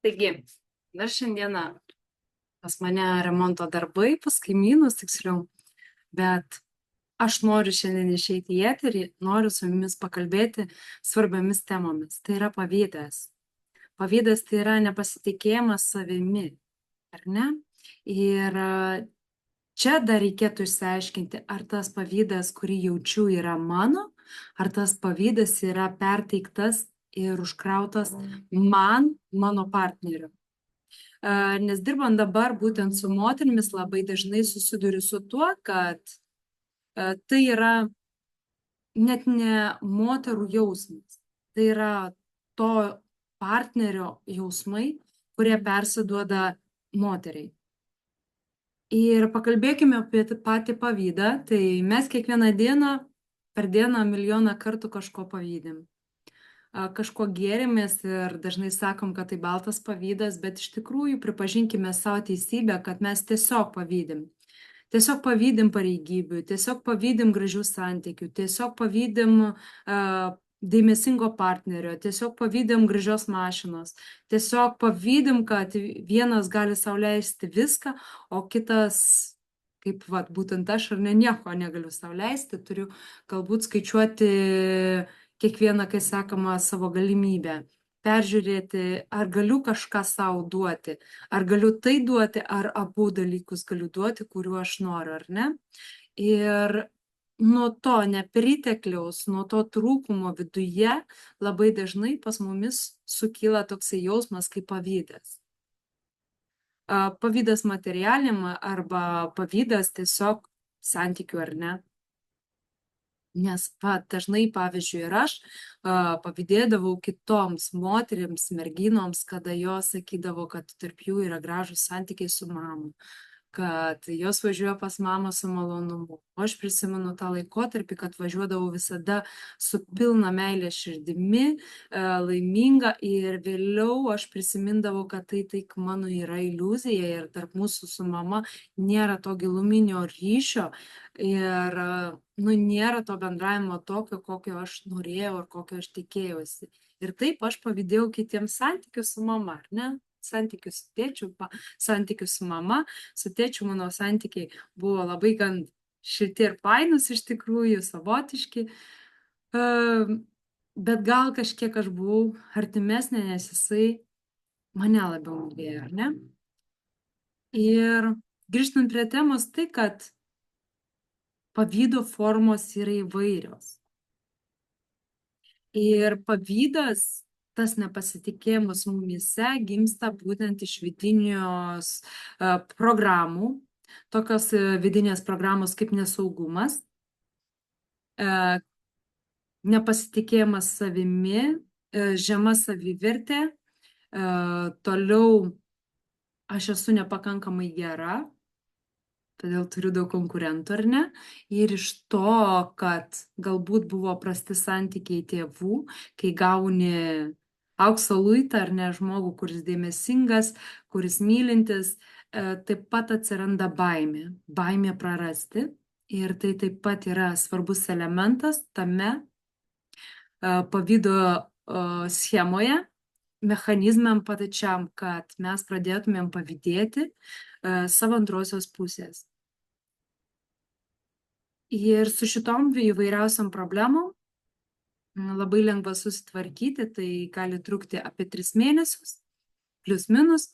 Taigi, dar šiandieną pas mane remonto darbai, pas kaimynus tiksliau, bet aš noriu šiandien išeiti į eterį, noriu su jumis pakalbėti svarbiamis temomis. Tai yra pavydas. Pavydas tai yra nepasitikėjimas savimi, ar ne? Ir čia dar reikėtų išsiaiškinti, ar tas pavydas, kurį jaučiu, yra mano, ar tas pavydas yra perteiktas ir užkrautas mano partnerio. Nes dirbant dabar būtent su moterimis labai dažnai susiduriu su tuo, kad tai yra net ne moterų jausmas, tai yra to partnerio jausmai, kurie persiduoda moteriai. Ir pakalbėkime apie patį pavydą, tai mes kiekvieną dieną, per dieną milijoną kartų kažko pavydim. Kažko gėrimės ir dažnai sakom, kad tai baltas pavydas, bet iš tikrųjų pripažinkime savo teisybę, kad mes tiesiog pavydim. Tiesiog pavydim pareigybių, tiesiog pavydim gražių santykių, tiesiog pavydim dėmesingo partnerio, tiesiog pavydim gražios mašinos, tiesiog pavydim, kad vienas gali sau leisti viską, o kitas, kaip būtent aš ar ne, nieko negaliu sau leisti, turiu galbūt skaičiuoti kiekvieną, kai sakoma, savo galimybę, peržiūrėti, ar galiu kažką sau duoti, ar galiu tai duoti, ar abu dalykus galiu duoti, kuriuo aš noriu, ar ne. Ir nuo to nepritekliaus, nuo to trūkumo viduje labai dažnai pas mumis sukyla toksai jausmas kaip pavydas. Pavydas materialiniam arba pavydas tiesiog santykių, ar ne. Nes dažnai, pavyzdžiui, ir aš pavydėdavau kitoms moterims, merginoms, kada jos sakydavo, kad tarp jų yra gražūs santykiai su mama, kad jos važiuoja pas mamą su malonumu. O aš prisimenu tą laikotarpį, kad važiuodavau visada su pilna meilė širdimi, laiminga, ir vėliau aš prisimindavau, kad tai tik mano yra iliuzija ir tarp mūsų su mama nėra to giluminio ryšio ir nėra to bendravimo tokio, kokio aš norėjau ir kokio aš tikėjausi. Ir taip aš pavydėjau kitiems santykius su mama, ar ne? Santykius su tėčiu, santykius su mama, su tėčiu mano santykiai buvo labai gan šilti ir painus iš tikrųjų, savotiški, bet gal kažkiek aš buvau artimesnė, nes jisai mane labiau mylėjo, ar ne? Ir grįžtant prie temos, tai kad pavydo formos yra įvairios. Ir pavydas, tas nepasitikėjimas mumyse gimsta būtent iš vidinios programų, tokios vidinės programos kaip nesaugumas, nepasitikėjimas savimi, žema savivertė, toliau aš esu nepakankamai gera, todėl turiu daug konkurentų, ar ne? Ir iš to, kad galbūt buvo prasti santykiai tėvų, kai gauni aukso luitą, ar ne, žmogų, kuris dėmesingas, kuris mylintis, taip pat atsiranda baimė prarasti. Ir tai taip pat yra svarbus elementas tame pavydo schemoje, mechanizmam pačiam, kad mes pradėtumėm pavydėti savo antrosios pusės. Ir su šitom įvairiausiam problemom labai lengva susitvarkyti, tai gali trukti apie 3 mėnesius, plius minus,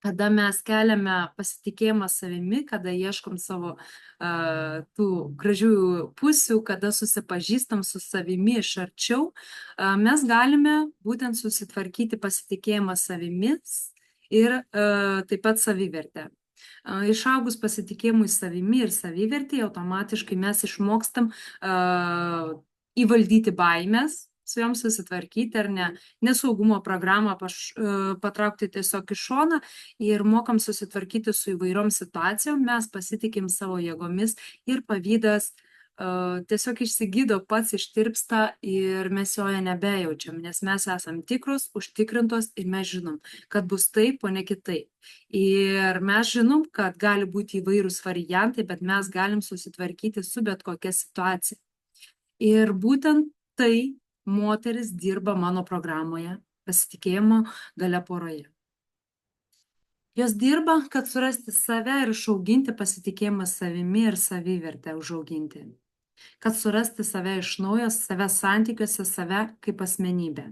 kada mes keliame pasitikėjimą savimi, kada ieškom savo tų gražiųjų pusių, kada susipažįstam su savimi iš arčiau, mes galime būtent susitvarkyti pasitikėjimą savimis ir taip pat savivertę. Išaugus pasitikėjimui savimi ir savivertėje, automatiškai mes išmokstam įvaldyti baimės, su joms susitvarkyti, ar ne, nesaugumo programą patraukti tiesiog į šoną ir mokam susitvarkyti su įvairiom situacijom, mes pasitikim savo jėgomis ir pavydas tiesiog išsigydo, pats ištirpsta ir mes jo nebejaučiam, nes mes esam tikros, užtikrintos ir mes žinom, kad bus taip, o ne kitaip. Ir mes žinom, kad gali būti įvairūs variantai, bet mes galim susitvarkyti su bet kokia situacija. Ir būtent tai moteris dirba mano programoje, pasitikėjimo galia poroje. Jos dirba, kad surasti save ir išauginti pasitikėjimą savimi ir savivertę užauginti. Kad surasti save iš naujo, save santykiuose, save kaip asmenybę.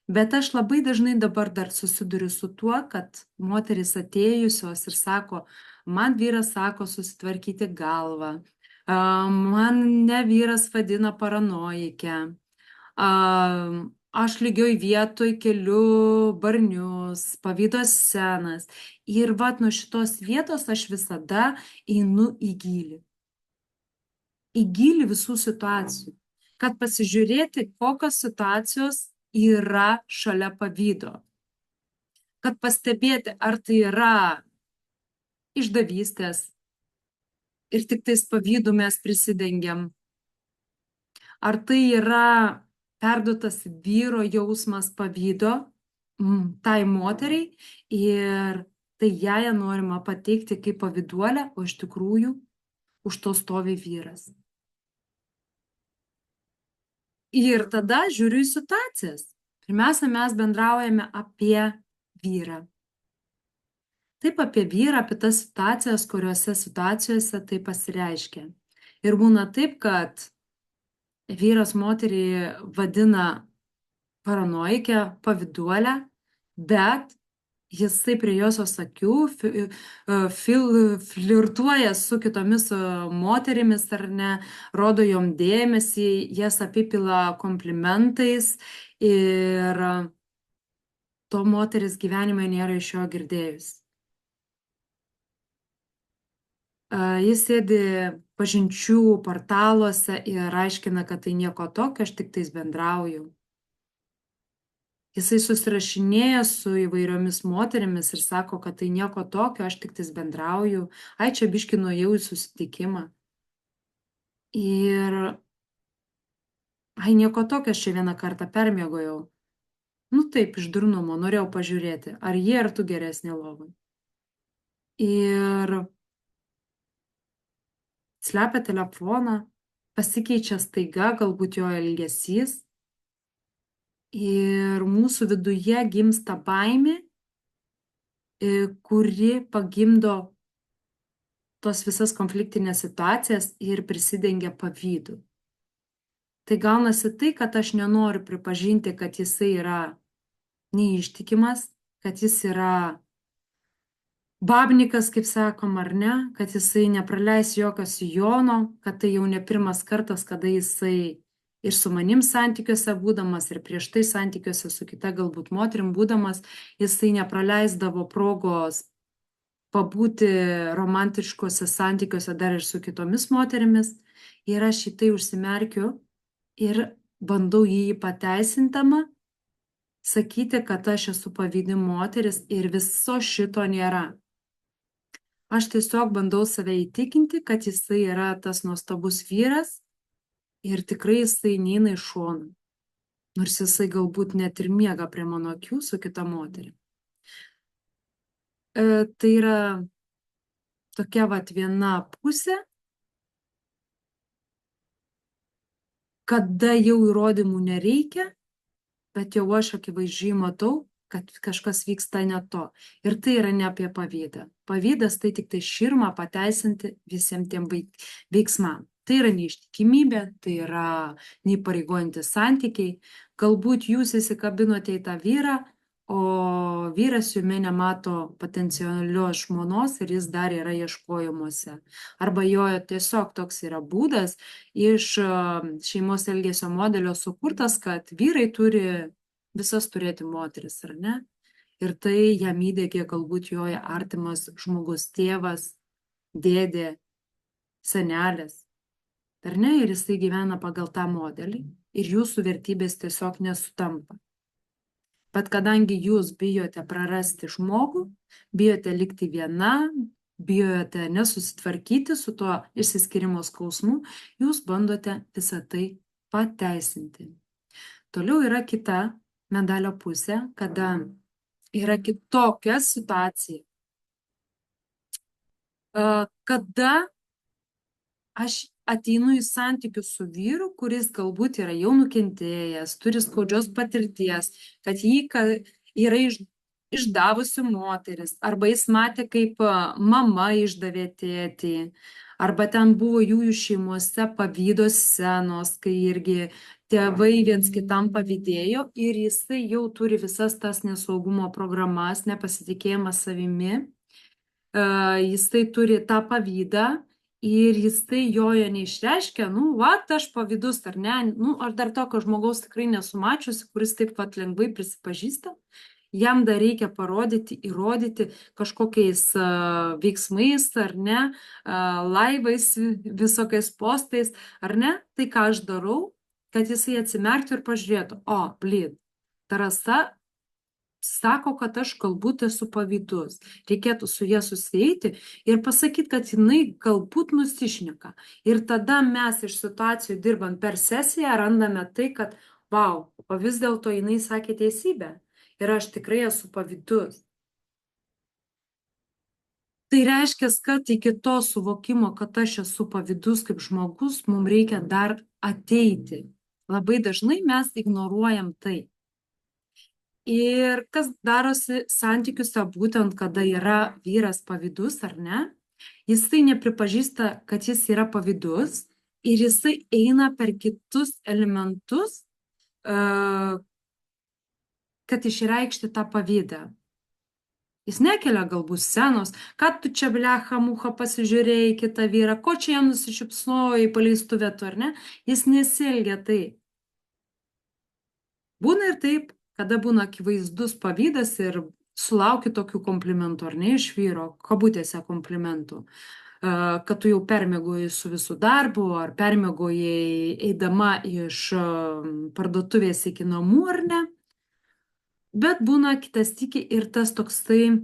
Bet aš labai dažnai dabar dar susiduriu su tuo, kad moterys atėjusios ir sako, man vyras sako susitvarkyti galvą, man ne vyras vadina paranojikę, aš lygioj vietoj keliu barnius, pavydo scenas. Ir vat nuo šitos vietos aš visada einu į gilį. Į gilį visų situacijų. Kad pasižiūrėti, kokios situacijos yra šalia pavydo. Kad pastebėti, ar tai yra išdavystės ir tik tais pavydu mes prisidengiam. Ar tai yra perduotas vyro jausmas pavydo tai moteriai ir tai jai norima pateikti kaip pavyduolę, o iš tikrųjų už to stovi vyras. Ir tada žiūriu į situacijas. Pirmiausia, mes bendraujame apie vyrą. Taip apie vyrą, apie tas situacijas, kuriuose situacijose tai pasireiškia. Ir būna taip, kad vyras moterį vadina paranoikę, pavyduolę, bet jisai prie josios akių flirtuoja su kitomis moterimis ar ne, rodo jom dėmesį, jas apipila komplimentais ir to moteris gyvenime nėra iš jo girdėjus. Jis sėdi pažinčių portaluose ir aiškina, kad tai nieko tokio, aš tik tais bendrauju. Jisai susirašinėja su įvairiomis moterimis ir sako, kad tai nieko tokio, aš tik tais bendrauju. Ai, čia biškį nuėjau į susitikimą. Ir ai, nieko tokio, aš čia vieną kartą permiegojau. Nu taip, iš durnumo, norėjau pažiūrėti, ar jie ar tu geresnė lovai. Ir slepia telefoną, pasikeičia staiga, galbūt jo elgesys. Ir mūsų viduje gimsta baimė, kuri pagimdo tos visas konfliktinės situacijas ir prisidengia pavydu. Tai gaunasi tai, kad aš nenoriu pripažinti, kad jisai yra neištikimas, kad jis yra babnikas, kaip sakom, ar ne, kad jisai nepraleis jokio sijono, kad tai jau ne pirmas kartas, kada jisai ir su manim santykiuose būdamas, ir prieš tai santykiuose su kita galbūt moterim būdamas, jisai nepraleisdavo progos pabūti romantiškose santykiuose dar ir su kitomis moterimis. Ir aš į tai užsimerkiu ir bandau jį pateisintama sakyti, kad aš esu pavydi moteris ir viso šito nėra. Aš tiesiog bandau save įtikinti, kad jisai yra tas nuostabus vyras ir tikrai jisai neina iš šono. Nors jisai galbūt net ir miega prie mano akių su kita moterimi. Tai yra tokia vat viena pusė, kada jau įrodymų nereikia, bet jau aš akivaizdžiai matau, kad kažkas vyksta ne to. Ir tai yra ne apie pavydą. Pavydas tai tik tai širma pateisinti visiems tiem veiksmam. Tai yra neištikimybė, tai yra neįpareigojantis santykiai. Galbūt jūs įsikabinote į tą vyrą, o vyras jume nemato potencialios žmonos ir jis dar yra ieškojimuose. Arba jo tiesiog toks yra būdas iš šeimos elgesio modelio sukurtas, kad vyrai turi visas turėti moteris, ar ne? Ir tai jam įdėgė galbūt jo artimas žmogus, tėvas, dėdė, senelis. Ar ne? Ir jisai gyvena pagal tą modelį ir jūsų vertybės tiesiog nesutampa. Bet kadangi jūs bijote prarasti žmogų, bijote likti viena, bijote nesusitvarkyti su tuo išsiskyrimo skausmu, jūs bandote visą tai pateisinti. Toliau yra kita medalio pusė, kada yra kitokia situacija. Kada aš ateinu į santykius su vyru, kuris galbūt yra jau nukentėjęs, turi skaudžios patirties, kad yra išdavusi moteris, arba jis matė, kaip mama išdavė tėtį, arba ten buvo jų šeimose pavydo scenos, kai irgi tėvai viens kitam pavydėjo ir jisai jau turi visas tas nesaugumo programas, nepasitikėjimą savimi, jisai turi tą pavydą ir jisai jo neišreiškia, aš pavydus ar ne, ar dar tokio žmogaus tikrai nesumačiusi, kuris taip pat lengvai prisipažįsta. Jam dar reikia parodyti, įrodyti kažkokiais veiksmais, ar ne, laivais, visokiais postais, ar ne, tai ką aš darau, kad jisai atsimerktų ir pažiūrėtų, Tarasa sako, kad aš galbūt esu pavydus. Reikėtų su ja susieiti ir pasakyti, kad jinai galbūt nusišneka. Ir tada mes iš situacijų dirbant per sesiją randame tai, kad o vis dėlto jinai sakė teisybę. Ir aš tikrai esu pavydus. Tai reiškia, kad iki to suvokimo, kad aš esu pavydus kaip žmogus, mums reikia dar ateiti. Labai dažnai mes ignoruojam tai. Ir kas darosi santykiuose būtent, kada yra vyras pavydus ar ne, jisai nepripažįsta, kad jis yra pavydus ir jisai eina per kitus elementus, kad išreikšti tą pavydą. Jis nekelia galbūt scenos, kad tu čia blecha mucha pasižiūrėjai kitą vyrą, ko čia jam nusišypsojai paleistuvę tu, ar ne? Jis nesielgia taip. Būna ir taip, kada būna akivaizdus pavydas ir sulauki tokių komplimentų, ar ne, iš vyro, kabutėse komplimentų, kad tu jau permiegojai su visų darbu, ar permiegojai eidama iš parduotuvės iki namų, ar ne. Bet būna kitas tiki ir tas toksai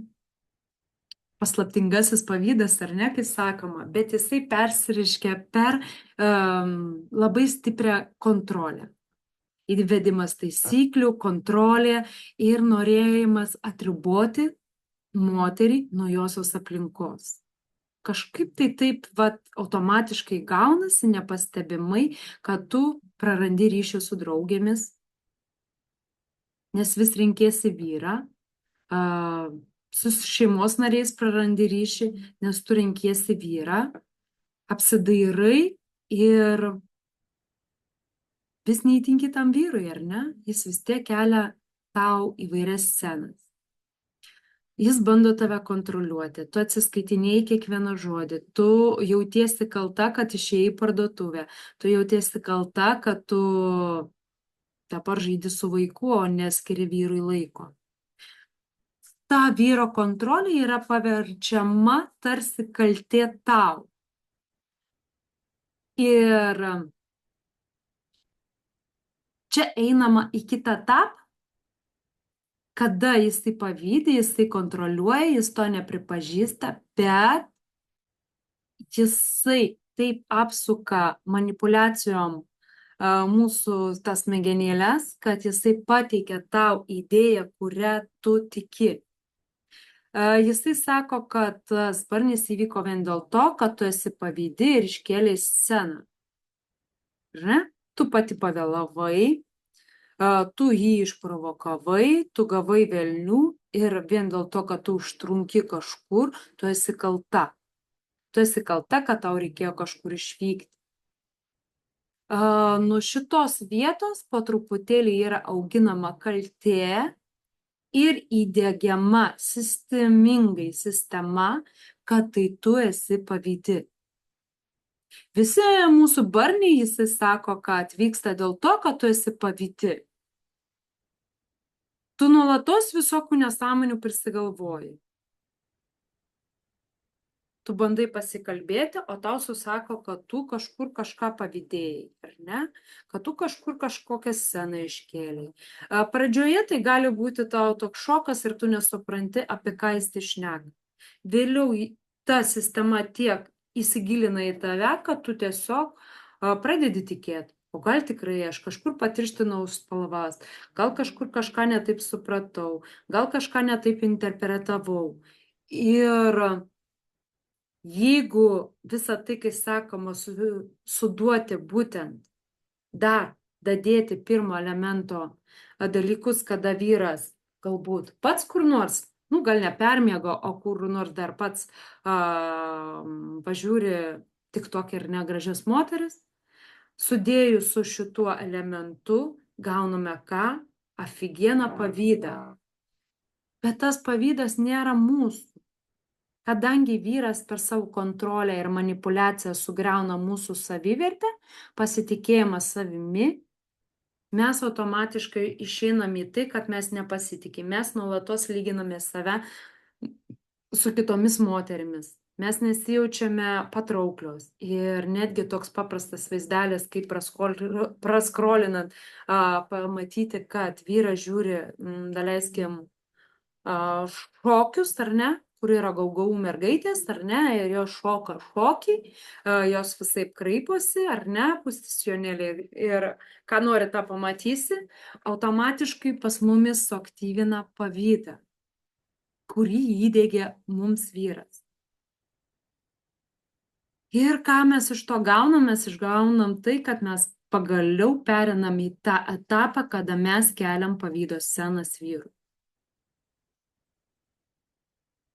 paslaptingasis pavydas, ar ne, kaip sakoma, bet jisai persiriškia per labai stiprią kontrolę. Įvedimas taisyklių, kontrolė ir norėjimas atriboti moterį nuo josios aplinkos. Kažkaip tai taip automatiškai gaunasi nepastebimai, kad tu prarandi ryšį su draugėmis, nes vis renkėsi vyrą, su šeimos nariais prarandi ryšį, nes tu renkiesi vyrą, apsidairai ir vis neįtinki tam vyrui, ar ne? Jis vis tiek kelia tau įvairias scenas. Jis bando tave kontroliuoti, tu atsiskaitinėjai kiekvieną žodį, tu jautiesi kalta, kad išėjai į parduotuvę, tu jautiesi kalta, kad tu dabar žaidi su vaiku, o neskiri vyrui laiko. Ta vyro kontrolė yra paverčiama tarsi kaltė tau. Ir čia einama į kitą etapą, kada jisai pavydi, jisai kontroliuoja, jis to nepripažįsta, bet jisai taip apsuka manipuliacijom mūsų tas smegenėles, kad jisai pateikia tau idėją, kurią tu tiki. Jisai sako, kad sparnis įvyko vien dėl to, kad tu esi pavydi ir iškėlei sceną. Tu pati pavėlavai, tu jį išprovokavai, tu gavai velnių ir vien dėl to, kad tu užtrunki kažkur, tu esi kalta. Tu esi kalta, kad tau reikėjo kažkur išvykti. Nuo šitos vietos po truputėlį yra auginama kaltė ir įdiegiama sistemingai sistema, kad tai tu esi pavydi. Visi mūsų barniai, jisai sako, kad vyksta dėl to, kad tu esi pavydi. Tu nuolatos visokių nesąmonių prisigalvoji. Tu bandai pasikalbėti, o tau susako, kad tu kažkur kažką pavydėjai, ar ne? Kad tu kažkur kažkokią sceną iškėlei. Pradžioje tai gali būti tau toks šokas ir tu nesupranti, apie ką jis šneka. Vėliau ta sistema tiek įsigilina į tave, kad tu tiesiog pradedi tikėti. O gal tikrai aš kažkur patirštinau spalvas, gal kažkur kažką netaip supratau, gal kažką netaip interpretavau. Ir Jeigu visą tai, kai sakoma, suduoti būtent dar dadėti pirmo elemento dalykus, kada vyras galbūt pats kur nors, nu gal nepermiego, o kur nors dar pats pažiūri tik tokia ir negražias moteris, sudėjus su šituo elementu gauname ką? Aфиgeną pavydą. Bet tas pavydas nėra mūsų. Kadangi vyras per savo kontrolę ir manipulaciją sugriauna mūsų savivertę, pasitikėjimą savimi, mes automatiškai išeinam į tai, kad mes nepasitikim. Mes nuolatos lyginame save su kitomis moterimis. Mes nesijaučiame patrauklios. Ir netgi toks paprastas vaizdelis, kaip praskrolinant, pamatyti, kad vyras žiūri, daleiskim, šokius, ar ne, kur yra gaugau mergaitės, ar ne, ir jos šoka šokį, jos visaip kraiposi, ar ne, pustionėliai, ir ką nori tą pamatysi, automatiškai pas mumis suaktyvina pavydą, kurį įdėgė mums vyras. Ir ką mes iš to gaunam? Mes išgaunam tai, kad mes pagaliau perinam į tą etapą, kada mes keliam pavydo scenas vyrų.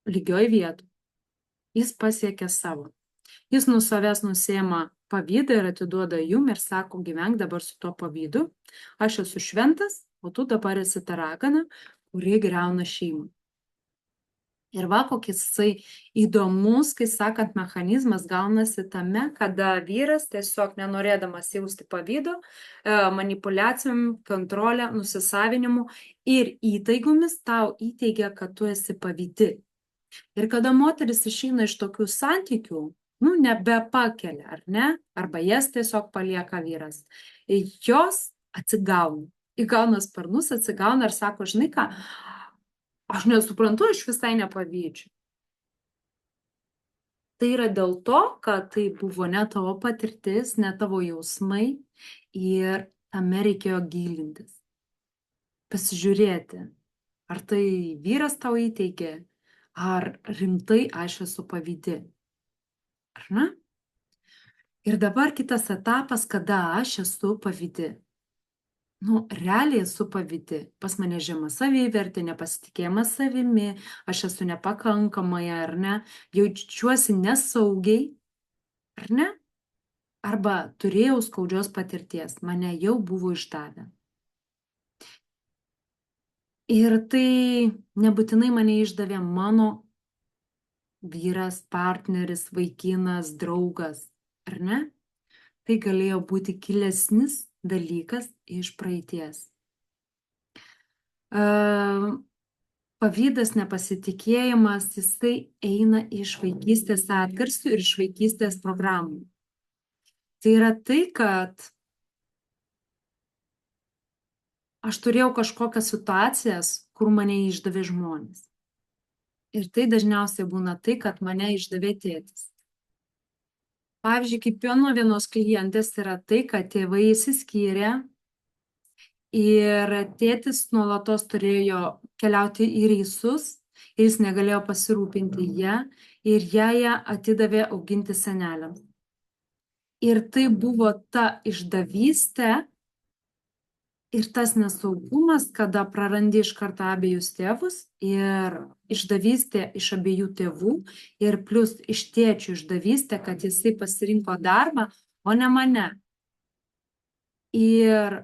Lygioj vietoj. Jis pasiekia savo. Jis nuo savęs nusiema pavydą ir atiduoda jum ir sako, gyvenk dabar su tuo pavydu. Aš esu šventas, o tu dabar esi ta ragana, kuri griauna šeimą. Ir va, kokis jisai įdomus, kai sakant, mechanizmas gaunasi tame, kada vyras tiesiog nenorėdamas jausti pavydo, manipulacijom, kontrolę, nusisavinimu ir įtaigomis tau įteigia, kad tu esi pavydi. Ir kada moteris išeina iš tokių santykių, nu, nebepakelia, ar ne? Arba jas tiesiog palieka vyras. Jos atsigauna. Įgauna sparnus, atsigauna ir sako, žinai ką, aš nesuprantu, aš visai nepavydžiu. Tai yra dėl to, kad tai buvo ne tavo patirtis, ne tavo jausmai ir tame reikėjo gilintis. Pasižiūrėti, ar tai vyras tau įteikė, ar rimtai aš esu pavydi. Ar ne? Ir dabar kitas etapas, kada aš esu pavydi. Nu, realiai esu pavydi. Pas mane žema savivertė, nepasitikėjimas savimi, aš esu nepakankamai, ar ne? Jaučiuosi nesaugiai, ar ne? Arba turėjau skaudžios patirties, mane jau buvo išdavę. Ir tai nebūtinai mane išdavė mano vyras, partneris, vaikinas, draugas, ar ne? Tai galėjo būti gilesnis dalykas iš praeities. Pavydas, nepasitikėjimas, jisai eina iš vaikystės atgarsių ir iš vaikystės programų. Tai yra tai, kad aš turėjau kažkokias situacijas, kur mane išdavė žmonės. Ir tai dažniausiai būna tai, kad mane išdavė tėtis. Pavyzdžiui, kaip vienos klientės yra tai, kad tėvai išsiskyrė ir tėtis nuolatos turėjo keliauti į reisus ir jis negalėjo pasirūpinti ją ir ją atidavė auginti seneliams. Ir tai buvo ta išdavystė ir tas nesaugumas, kada prarandi iš karto abiejus tėvus ir išdavystė iš abiejų tėvų ir plus iš tėčių išdavystė, kad jisai pasirinko darbą, o ne mane. Ir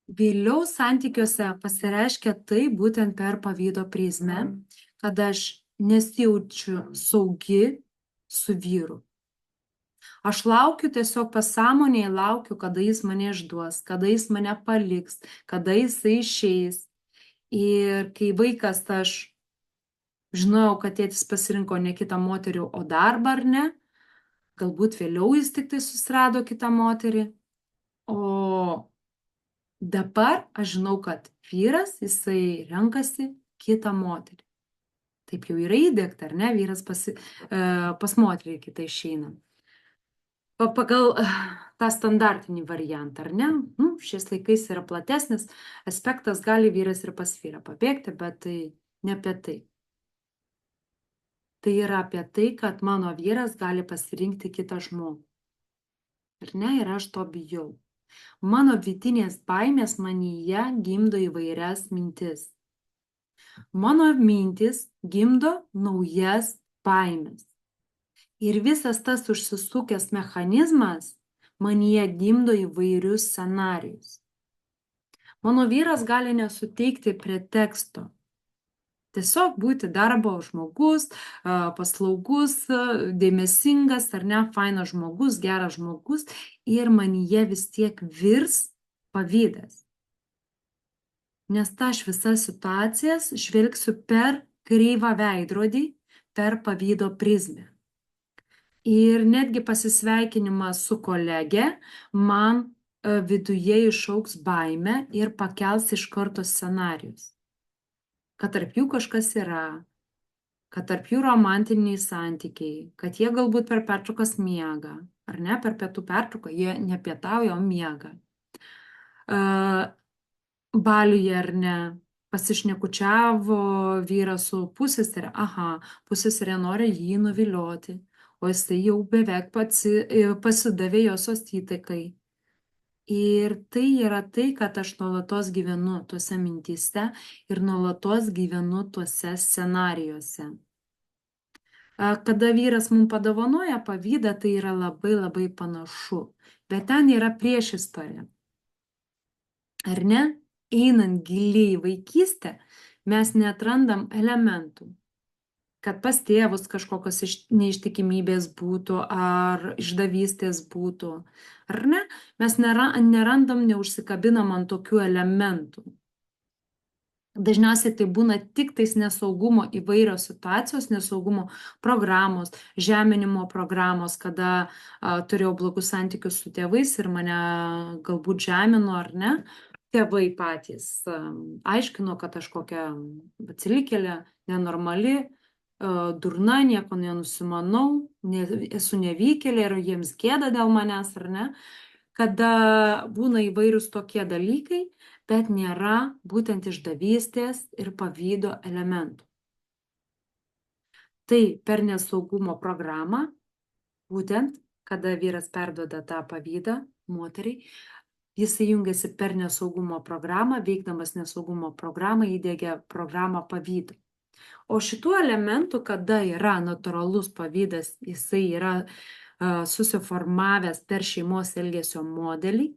vėliau santykiuose pasireiškia tai būtent per pavydo prizmę, kad aš nesijaučiu saugi su vyru. Aš laukiu tiesiog pasąmonėje, laukiu, kada jis mane išduos, kada jis mane paliks, kada jisai išeis. Ir kai vaikas, aš žinojau, kad tėtis pasirinko ne kitą moterį, o darbą, ar ne? Galbūt vėliau jis tik tai susirado kitą moterį. O dabar aš žinau, kad vyras, jisai renkasi kitą moterį. Taip jau yra įdėkta, ar ne? Vyras pas moterį kitą išeina. Pagal tą standartinį variantą, ar ne? Šiais laikais yra platesnis aspektas, gali vyras ir pas vyrą pabėgti, bet tai ne apie tai. Tai yra apie tai, kad mano vyras gali pasirinkti kitą žmogų. Ar ne? Ir aš to bijau. Mano vidinės baimės manyje gimdo įvairias mintis. Mano mintis gimdo naujas baimės. Ir visas tas užsisukęs mechanizmas manyje gimdo įvairius scenarijus. Mano vyras gali nesuteikti preteksto. Tiesiog būti darbo žmogus, paslaugus, dėmesingas ar ne, fainas žmogus, geras žmogus ir manyje vis tiek virs pavydas. Nes aš visas situacijas žvelgsiu per kreivą veidrodį, per pavydo prizmę. Ir netgi pasisveikinimas su kolege man viduje išaugs baimę ir pakels iš karto scenarijus. Kad tarp jų kažkas yra, kad tarp jų romantiniai santykiai, kad jie galbūt per pertraukas miega, ar ne, per pietų pertrauką jie nepietauja, o miega. Baliuje ar ne, pasišnekučiavo vyras su pusseserė, pusseserė nori jį nuvilioti, o jisai jau beveik pasidavė jos įtaikai. Ir tai yra tai, kad aš nuolatos gyvenu tuose mintyse ir nuolatos gyvenu tuose scenarijuose. Kada vyras mums padovanoja pavydą, tai yra labai labai panašu, bet ten yra priešistorė. Ar ne? Einant giliai į vaikystę, mes neatrandam elementų, kad pas tėvus kažkokios neištikimybės būtų ar išdavystės būtų, ar ne? Mes nerandam, neužsikabinam ant tokių elementų. Dažniausiai tai būna tik tais nesaugumo įvairios situacijos, nesaugumo programos, žeminimo programos, kada turėjau blogus santykius su tėvais ir mane galbūt žemino, ar ne? Tėvai patys aiškino, kad aš kokia atsilikėlė, nenormali, durna, nieko nenusimanau, esu nevykėlė ir jiems gėda dėl manęs, ar ne? Kada būna įvairūs tokie dalykai, bet nėra būtent išdavystės ir pavydo elementų. Tai per nesaugumo programą, būtent kada vyras perduoda tą pavydą moteriai, jisai jungiasi per nesaugumo programą, veikdamas nesaugumo programą įdiegia programą pavydo. O šitų elementų, kada yra natūralus pavydas, jisai yra susiformavęs per šeimos elgesio modelį,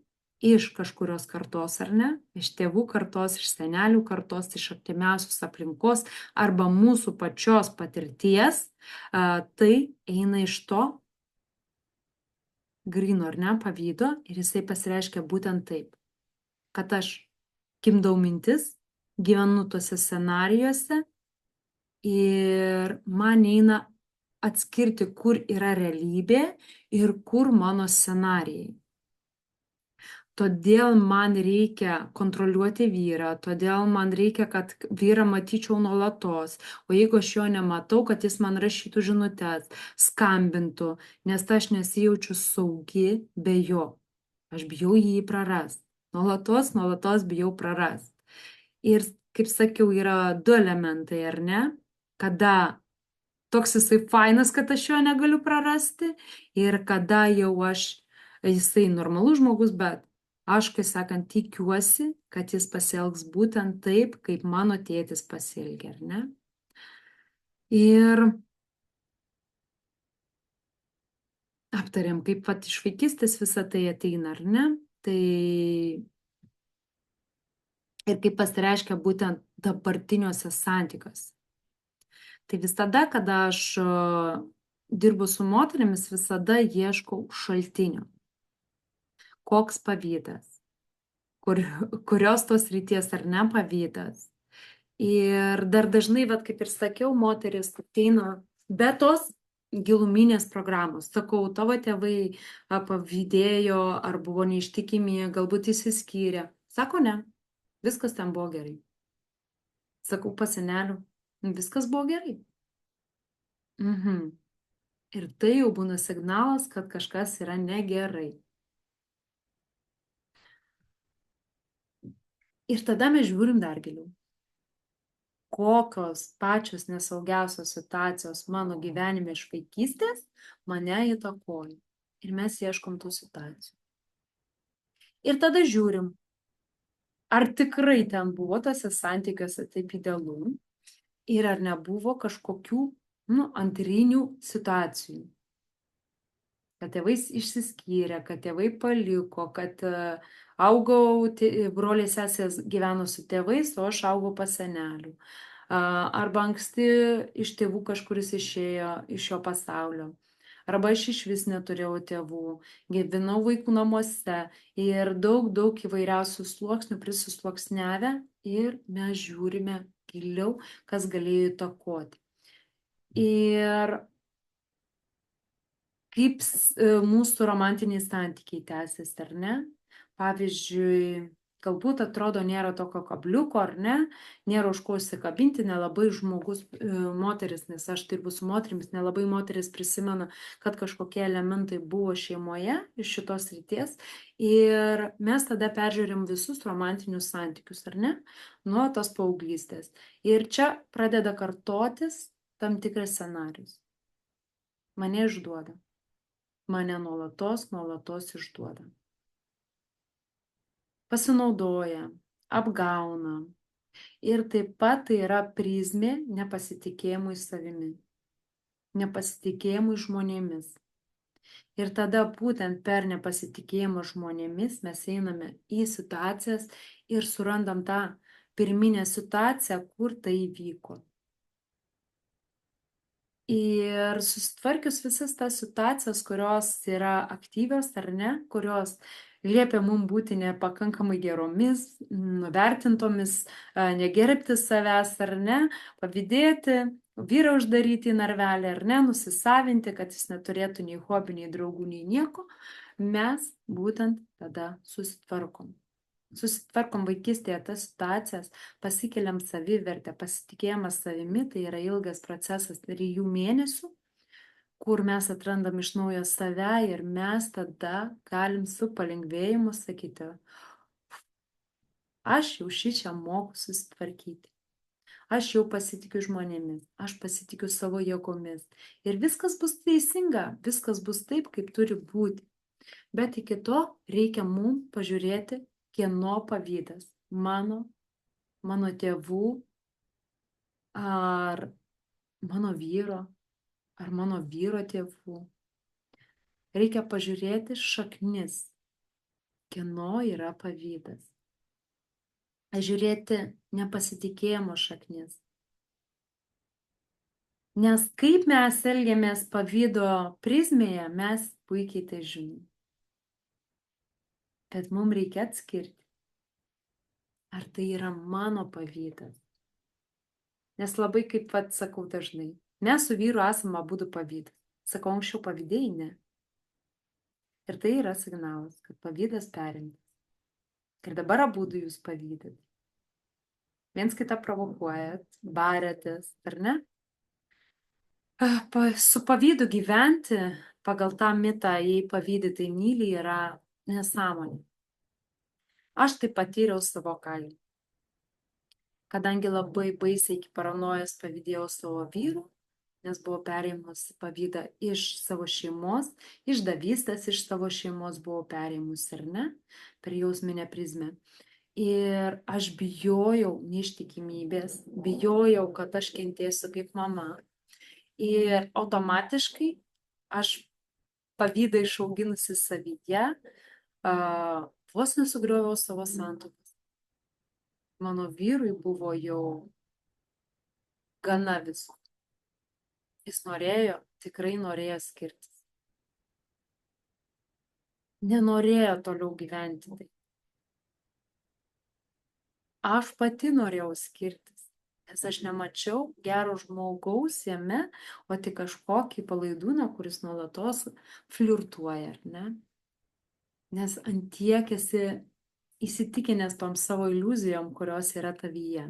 iš kažkurios kartos ar ne, iš tėvų kartos, iš senelių kartos, iš artimiausios aplinkos arba mūsų pačios patirties, tai eina iš to gryno ar ne pavydo ir jisai pasireiškia būtent taip, kad aš gimdau mintis, gyvenu tuose scenarijuose ir man eina atskirti, kur yra realybė ir kur mano scenarijai. Todėl man reikia kontroliuoti vyrą, todėl man reikia, kad vyrą matyčiau nuolatos, o jeigu aš jo nematau, kad jis man rašytų žinutes, skambintų, nes aš nesijaučiu saugi be jo. Aš bijau jį prarast. Nuolatos bijau prarast. Ir, kaip sakiau, yra du elementai, ar ne? Kada toks jisai fainas, kad aš jo negaliu prarasti ir kada jau jisai normalus žmogus, bet aš, kai sakant, tikiuosi, kad jis pasielgs būtent taip, kaip mano tėtis pasielgė, ar ne? Ir aptarėm, kaip iš vaikystės visą tai ateina, ar ne? Tai ir kaip pasireiškia būtent dabartiniuose santykiuose. Tai visada, kada aš dirbu su moterimis, visada ieškau šaltinio. Koks pavydas? Kurios tos ryties ar ne pavydas? Ir dar dažnai, kaip ir sakiau, moteris ateina be tos giluminės programos. Sakau, tavo tėvai pavydėjo ar buvo neištikimi, galbūt išsiskyrė. Sako, ne, viskas ten buvo gerai. Sakau, pas senelių, viskas buvo gerai. Ir tai jau būna signalas, kad kažkas yra negerai. Ir tada mes žiūrim dar giliau. kokios pačios nesaugiausios situacijos mano gyvenime iš vaikystės mane įtakoja. Ir mes ieškom tų situacijų. Ir tada žiūrim, ar tikrai ten buvo tose santykiuose taip idealu ir ar nebuvo kažkokių, antrinių situacijų. Kad tėvai išsiskyrė, kad tėvai paliko, kad augau, broliai sesės gyveno su tėvais, o aš augau pas senelių. Arba anksti iš tėvų kažkuris išėjo iš šio pasaulio. Arba aš iš vis neturėjau tėvų, gyvenau vaikų namuose ir daug įvairiausių sluoksnių prisisluoksniavę ir mes žiūrime giliau, kas galėjo įtakoti. Ir kaip mūsų romantiniai santykiai tęsiasi, ar ne? Pavyzdžiui, galbūt atrodo nėra tokio kabliuko, ar ne? Nėra už ko įsikabinti, nelabai žmogus, moteris, nes aš dirbu su moterimis, nelabai moteris prisimena, kad kažkokie elementai buvo šeimoje iš šitos srities. Ir mes tada peržiūrim visus romantinius santykius, ar ne? Nuo tos paauglystės. Ir čia pradeda kartotis tam tikras scenarius. Mane išduoda. Mane nuolatos išduoda. Pasinaudoja, apgauna. Ir taip pat tai yra prizmė nepasitikėjimui savimi, nepasitikėjimui žmonėmis. Ir tada būtent per nepasitikėjimą žmonėmis mes einame į situacijas ir surandam tą pirminę situaciją, kur tai įvyko. Ir susitvarkius visas tas situacijas, kurios yra aktyvios ar ne, kurios liepia mums būti nepakankamai geromis, nuvertintomis, negerbti savęs ar ne, pavydėti, vyrą uždaryti į narvelį ar ne, nusisavinti, kad jis neturėtų nei hobių, nei draugų, nei nieko, mes būtent tada susitvarkom. Susitvarkom vaikystėje tas situacijas, pasikeliam savivertę, pasitikėjimą savimi, tai yra ilgas procesas 3 mėnesių, kur mes atrandam iš naujo save ir mes tada galim su palengvėjimu sakyti, aš jau šičia moku susitvarkyti, aš jau pasitikiu žmonėmis, aš pasitikiu savo jėgomis ir viskas bus teisinga, viskas bus taip, kaip turi būti. Bet iki to reikia mums pažiūrėti, kieno pavydas, mano tėvų, ar mano vyro, ar mano vyro tėvų. Reikia pažiūrėti šaknis, kieno yra pavydas. Žiūrėti nepasitikėjimo šaknis. Nes kaip mes elgiamės pavydo prizmėje, mes puikiai tai žinom. Bet mums reikia atskirti, ar tai yra mano pavydas. Nes labai, kaip sakau dažnai, mes su vyru esame abudu pavydas. Sakau, anksčiau pavydėjai, ne. Ir tai yra signalas, kad pavydas perimtas. Ir dabar abudu jūs pavydat. Viens kitą provokuojat, barėtės, ar ne? Su pavydu gyventi pagal tą mitą, jei pavydi, tai myli, yra nesąmonė. Aš tai patyriau savo kailiu. Kadangi labai baisiai iki paranojos pavydėjau savo vyrų, nes buvau perėmusi pavydą iš savo šeimos, išdavystės iš savo šeimos buvau perėmusi, ar ne, per jausminę prizmę. Ir aš bijojau neištikimybės, bijojau, kad aš kentėsiu kaip mama. Ir automatiškai aš pavydą išauginusi savyje, vos nesugriovau savo santuokas. Mano vyrui buvo jau gana visko. Jis tikrai norėjo skirtis. Nenorėjo toliau gyventi taip. Aš pati norėjau skirtis, nes aš nemačiau gero žmogaus jame, o tik kažkokį palaidūną, kuris nuolatos flirtuoja, ar ne? Nes antiek esi įsitikinęs tom savo iliuzijom, kurios yra tavyje.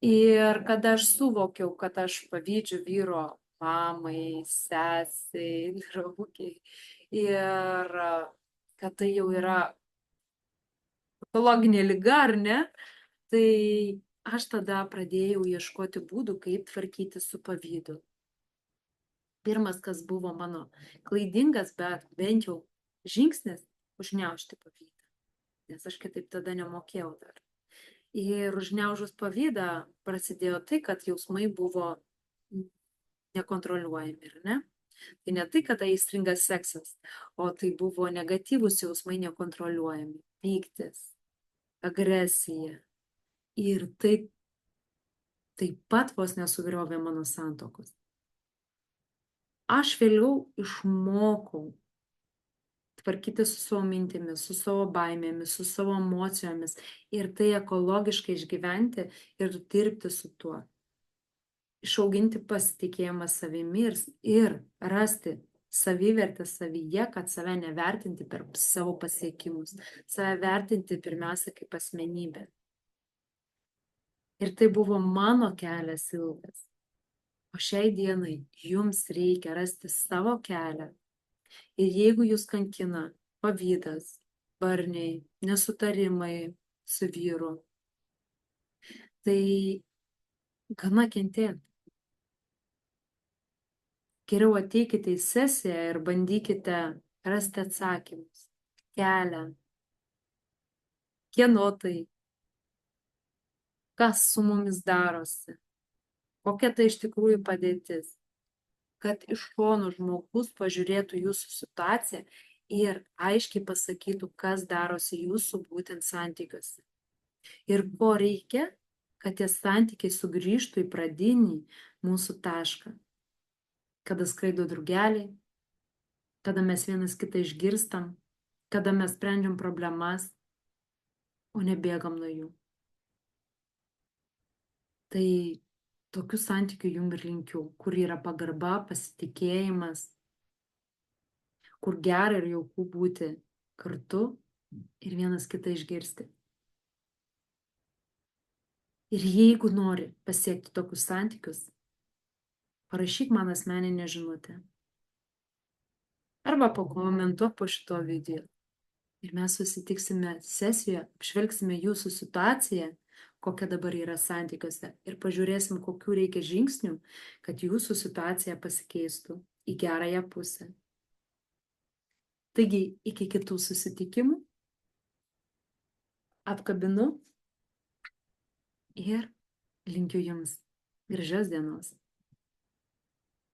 Ir kada aš suvokiau, kad aš pavydžiu vyro mamai, sesiai, draugiai, ir kad tai jau yra patologinė liga, ar ne, tai aš tada pradėjau ieškoti būdų, kaip tvarkyti su pavydu. Pirmas, kas buvo mano klaidingas, bet bent jau žingsnis - užgniaužti pavydą, nes aš kitaip tada nemokėjau dar. Ir užgniaužus pavydą prasidėjo tai, kad jausmai buvo nekontroliuojami, ar ne? Tai ne tai, kad aistringas seksas, o tai buvo negatyvūs jausmai nekontroliuojami. Pyktis, agresija. Ir tai taip pat vos nesugriovė mano santuokos. Aš vėliau išmokau tvarkyti su savo mintimis, su savo baimėmis, su savo emocijomis ir tai ekologiškai išgyventi ir dirbti su tuo. Išauginti pasitikėjimą savimi ir rasti savivertę savyje, kad save nevertinti per savo pasiekimus, save vertinti pirmiausia kaip asmenybę. Ir tai buvo mano kelias ilgas. O šiai dienai jums reikia rasti savo kelią. Ir jeigu jūs kankina pavydas, barniai, nesutarimai su vyru, tai gana kentėti. Geriau ateikite į sesiją ir bandykite rasti atsakymus, kelią, kieno tai, kas su mumis darosi, kokia tai iš tikrųjų padėtis, kad iš šono žmogus pažiūrėtų jūsų situaciją ir aiškiai pasakytų, kas darosi jūsų būtent santykiuose. Ir ko reikia, kad tie santykiai sugrįžtų į pradinį mūsų tašką. Kada skraido drugeliai, kada mes vienas kitą išgirstam, kada mes sprendžiam problemas, o nebėgam nuo jų. Tai tokių santykių jum ir linkiu, kur yra pagarba, pasitikėjimas, kur gera ir jauku būti kartu ir vienas kitą išgirsti. Ir jeigu nori pasiekti tokius santykius, parašyk man asmeninę žinutę. Arba pakomentuok po šito video. Ir mes susitiksime sesijoje, apžvelgsime jūsų situaciją, kokia dabar yra santykiuose ir pažiūrėsim, kokių reikia žingsnių, kad jūsų situacija pasikeistų į gerąją pusę. Taigi, iki kitų susitikimų. Apkabinu ir linkiu jums gražios dienos.